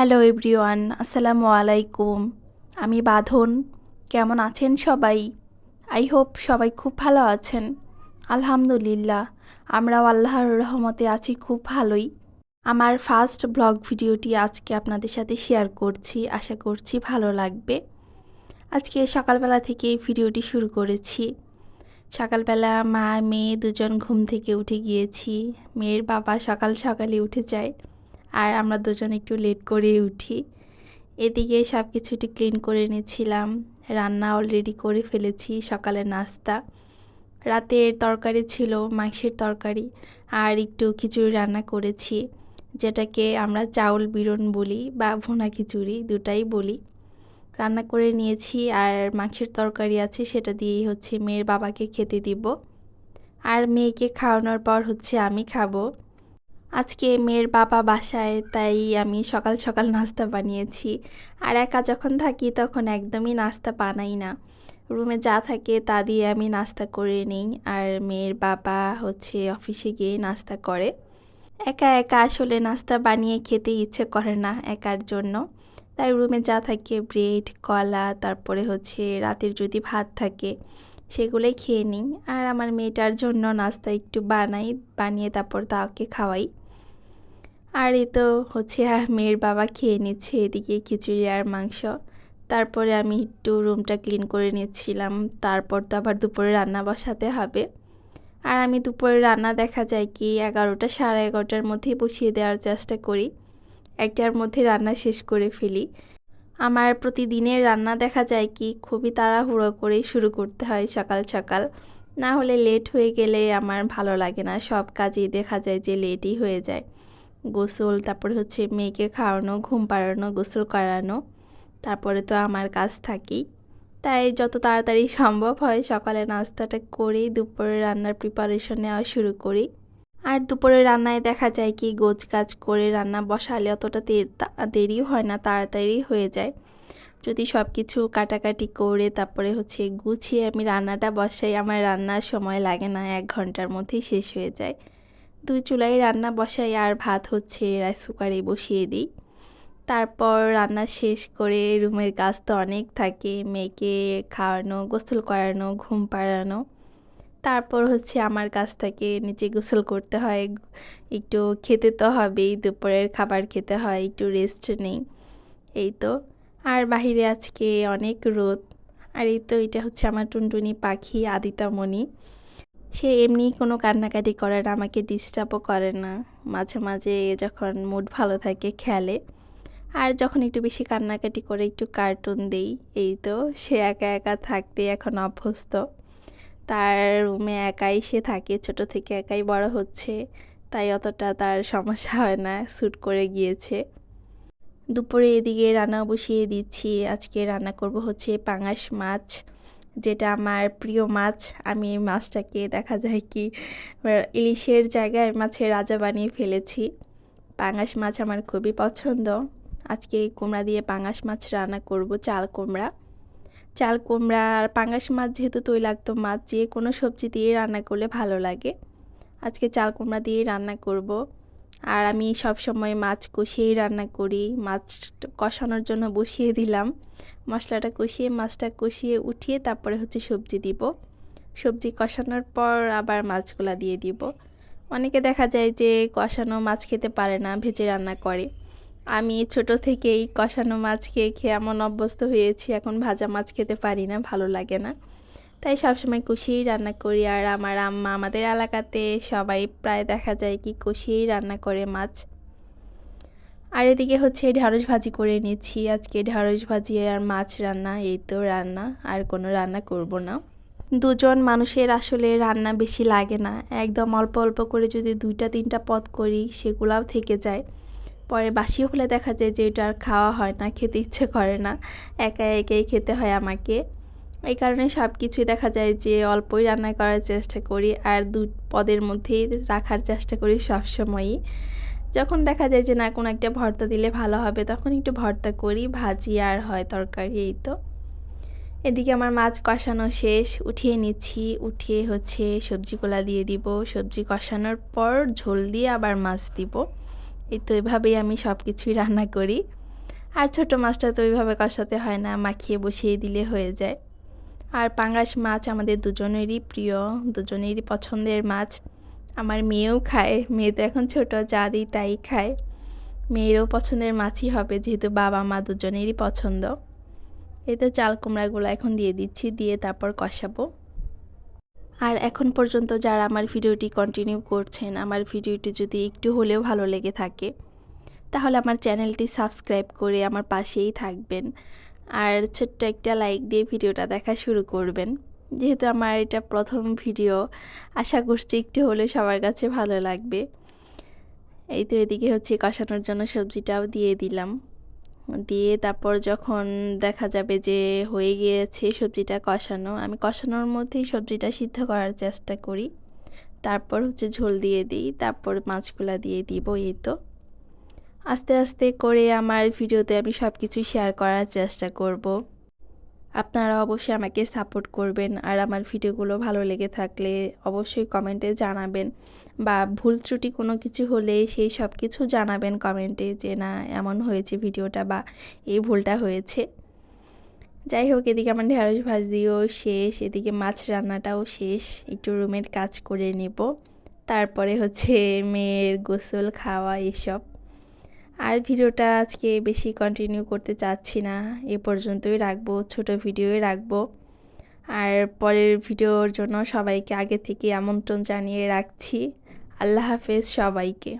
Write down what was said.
Hello everyone, আসসালামু আলাইকুম। আমি বাঁধন। কেমন আছেন সবাই? আই হোপ সবাই খুব ভালো আছেন। আলহামদুলিল্লাহ, আমরাও আল্লাহর রহমতে আছি খুব ভালোই। আমার ফার্স্ট ব্লগ ভিডিওটি আজকে আপনাদের সাথে শেয়ার করছি, আশা করছি ভালো লাগবে। আজকে সকালবেলা থেকে ভিডিওটি শুরু করেছি। সকালবেলা মা মেয়ে দুজন ঘুম থেকে উঠে গিয়েছি। মেয়ের বাবা সকাল সকালে উঠে যায়, আর আমরা দুজন একটু লেট করে উঠি। এদিকে সব কিছু একটু ক্লিন করে নিয়েছিলাম। রান্না অলরেডি করে ফেলেছি, সকালের নাস্তা। রাতের তরকারি ছিল মাংসের তরকারি, আর একটু খিচুড়ি রান্না করেছি, যেটাকে আমরা চাউল বিরন বলি বা ভুনা খিচুড়ি দুটাই বলি। রান্না করে নিয়েছি, আর মাংসের তরকারি আছে, সেটা দিয়েই হচ্ছে মেয়ের বাবাকে খেতে দিব। আর মেয়েকে খাওয়ানোর পর হচ্ছে আমি খাবো। আজকে মেয়ের বাবা বাসায়, তাই আমি সকাল সকাল নাস্তা বানিয়েছি। আর একা যখন থাকি তখন একদমই নাস্তা বানাই না, রুমে যা থাকে তা দিয়ে আমি নাস্তা করে নিই। আর মেয়ের বাবা হচ্ছে অফিসে গিয়ে নাস্তা করে। একা একা আসলে নাস্তা বানিয়ে খেতে ইচ্ছে করে না একার জন্য, তাই রুমে যা থাকে ব্রেড, কলা, তারপরে হচ্ছে রাতের যদি ভাত থাকে সেগুলোই খেয়ে নিই। আর আমার মেয়েটার জন্য নাস্তা একটু বানাই, বানিয়ে তারপর তাকে খাওয়াই। আর এই তো হচ্ছে মেয়ের বাবা খেয়ে নিচ্ছে এদিকে খিচুড়ি আর মাংস। তারপরে আমি একটু রুমটা ক্লিন করে নিচ্ছিলাম। তারপর তো আবার দুপুরে রান্না বসাতে হবে। আর আমি দুপুরে রান্না দেখা যায় কি 11টা সাড়ে 11টার মধ্যেই বসিয়ে দেওয়ার চেষ্টা করি, 1টার মধ্যে রান্না শেষ করে ফেলি। আমার প্রতিদিনের রান্না দেখা যায় কি খুবই তাড়াহুড়ো করে শুরু করতে হয় সকাল সকাল, না হলে লেট হয়ে গেলে আমার ভালো লাগে না। সব কাজই দেখা যায় যে লেটই হয়ে যায়। গোসল, তারপরে হচ্ছে মেয়েকে খাওয়ানো, ঘুম পাড়ানো, গোসল করানো, তারপরে তো আমার কাজ থাকেই। তাই যত তাড়াতাড়ি সম্ভব হয় সকালে নাস্তাটা করেই দুপুরে রান্নার প্রিপারেশন নেওয়া শুরু করি। আর দুপুরে রান্নায় দেখা যায় কি গোছ কাজ করে রান্না বসালে অতটা দেরি হয় না, তাড়াতাড়ি হয়ে যায়। যদি সব কিছু কাটাকাটি করে তারপরে হচ্ছে গুছিয়ে আমি রান্নাটা বসাই, আমার রান্নার সময় লাগে না, 1 ঘন্টার মধ্যেই শেষ হয়ে যায়। 2 চুলায় রান্না বসাই, আর ভাত হচ্ছে রাইস কুকারে বসিয়ে দিই। তারপর রান্না শেষ করে রুমের কাজ তো অনেক থাকে, মেয়েকে খাওয়ানো, গোসল করানো, ঘুম পাড়ানো। তারপর হচ্ছে আমার কাজ থাকে, নিচে গোসল করতে হয়, একটু খেতে তো হবেই, দুপুরের খাবার খেতে হয়, একটু রেস্ট নেই। এই তো। আর বাহিরে আজকে অনেক রোদ। আর এই তো এটা হচ্ছে আমার টুনটুনি পাখি আদিতামণি। সে এমনি কোনো কান্নাকাটি করে না, আমাকে ডিস্টার্বও করে না। মাঝে মাঝে যখন মুড ভালো থাকে খেলে, আর যখন একটু বেশি কান্নাকাটি করে একটু কার্টুন দেই। এই তো, সে একা একা থাকতে এখন অভ্যস্ত। তার রুমে একাই সে থাকে, ছোট থেকে একাই বড় হচ্ছে, তাই অতটা তার সমস্যা হয় না, স্যুট করে গিয়েছে। দুপুরে এদিকে রান্না বসিয়ে দিচ্ছি। আজকে রান্না করব হচ্ছে পাঙাশ মাছ, যেটা আমার প্রিয় মাছ। আমি এই মাছটাকে দেখা যায় কি ইলিশের জায়গায় মাছের রাজা বানিয়ে ফেলেছি। পাঙাশ মাছ আমার খুবই পছন্দ। আজকে কুমড়া দিয়ে পাঙাশ মাছ রান্না করব, চাল কুমড়া। চাল কুমড়া আর পাঙাশ মাছ যেহেতু তৈলাক্ত মাছ, যে কোনো সবজি দিয়ে রান্না করলে ভালো লাগে। আজকে চাল কুমড়া দিয়ে রান্না করব। আর আমি সব সময় মাছ কষিয়েই রান্না করি। মাছ কষানোর জন্য বসিয়ে দিলাম, মশলাটা কষিয়ে মাছটা কষিয়ে উঠিয়ে তারপরে হচ্ছে সবজি দিব। সবজি কষানোর পর আবার মাছগুলা দিয়ে দিব। অনেকে দেখা যায় যে কষানো মাছ খেতে পারে না, ভেজে রান্না করে। আমি ছোট থেকেই কষানো মাছ খেয়ে খেয়ে এমন অভ্যস্ত হয়েছি, এখন ভাজা মাছ খেতে পারি না, ভালো লাগে না। তাই সবসময় কষিয়েই রান্না করি। আর আমার আম্মা, আমাদের এলাকাতে সবাই প্রায় দেখা যায় কি কষিয়েই রান্না করে মাছ। আর এদিকে হচ্ছে ঢ্যাঁড়স ভাজি করে নিচ্ছি। আজকে ঢ্যাঁড়স ভাজি আর মাছ রান্না, এই তো রান্না, আর কোনো রান্না করব না। দুজন মানুষের আসলে রান্না বেশি লাগে না, একদম অল্প অল্প করে যদি 2টা 3টা পদ করি সেগুলাও থেকে যায়। পরে বাসি হলে দেখা যায় যে এটা আর খাওয়া হয় না, খেতে ইচ্ছে করে না, একা একাই খেতে হয় আমাকে। এই কারণে সব কিছুই দেখা যায় যে অল্পই রান্না করার চেষ্টা করি, আর 2 পদের মধ্যেই রাখার চেষ্টা করি সবসময়ই। যখন দেখা যায় যে না কোনো একটা ভর্তা দিলে ভালো হবে, তখন একটু ভর্তা করি, ভাজি আর হয় তরকারি। এই তো, এদিকে আমার মাছ কষানো শেষ, উঠিয়ে নিচ্ছি। উঠিয়ে হচ্ছে সবজিগুলা দিয়ে দিব, সবজি কষানোর পর ঝোল দিয়ে আবার মাছ দিব। এই তো এভাবেই আমি সব কিছুই রান্না করি। আর ছোটো মাছটা তো ওইভাবে কষাতে হয় না, মাখিয়ে বসিয়ে দিলে হয়ে যায়। আর পাঙ্গাস মাছ আমাদের দুজনেরই প্রিয়, দুজনেরই পছন্দের মাছ। আমার মেয়েও খায়, মেয়ে তো এখন ছোটো, যা দিই তাই খায়। মেয়েরও পছন্দের মাছই হবে, যেহেতু বাবা মা দুজনেরই পছন্দ। এই তো চাল কুমড়াগুলো এখন দিয়ে দিচ্ছি, দিয়ে তারপর কষাবো। আর এখন পর্যন্ত যারা আমার ভিডিওটি কন্টিনিউ করছেন, আমার ভিডিওটি যদি একটু হলেও ভালো লেগে থাকে, তাহলে আমার চ্যানেলটি সাবস্ক্রাইব করে আমার পাশেই থাকবেন। আর ছোট্ট একটা লাইক দিয়ে ভিডিওটা দেখা শুরু করবেন। যেহেতু আমার এটা প্রথম ভিডিও, আশা করছি একটু হলেও সবার কাছে ভালো লাগবে। এই তো এদিকে হচ্ছে কষানোর জন্য সবজিটাও দিয়ে দিলাম, দিয়ে তারপর যখন দেখা যাবে যে হয়ে গিয়েছে সবজিটা কষানো, আমি কষানোর মধ্যেই সবজিটা সিদ্ধ করার চেষ্টা করি। তারপর হচ্ছে ঝোল দিয়ে দিই, তারপর মাছগুলা দিয়ে দিব। এই তো আস্তে আস্তে করে আমার ভিডিওতে আমি সব কিছু শেয়ার করার চেষ্টা করব। আপনারা অবশ্যই আমাকে সাপোর্ট করবেন, আর আমার ভিডিওগুলো ভালো লেগে থাকলে অবশ্যই কমেন্টে জানাবেন, বা ভুল ত্রুটি কোনো কিছু হলে সেই সব কিছু জানাবেন কমেন্টে, যে না এমন হয়েছে ভিডিওটা, বা এই ভুলটা হয়েছে। যাই হোক, এদিকে আমার ঢেঁড়স ভাজিও শেষ, এদিকে মাছ রান্নাটাও শেষ। একটু রুমের কাজ করে নেব, তারপরে হচ্ছে মেয়ের গোসল খাওয়া এসব। আর ভিডিওটা আজকে বেশি কন্টিনিউ করতে চাচ্ছি না, এ পর্যন্তই রাখবো, ছোট ভিডিওই রাখবো। আর পরের ভিডিওর জন্য সবাইকে আগে থেকে আমন্ত্রণ জানিয়ে রাখছি। আল্লাহ হাফেজ সবাইকে।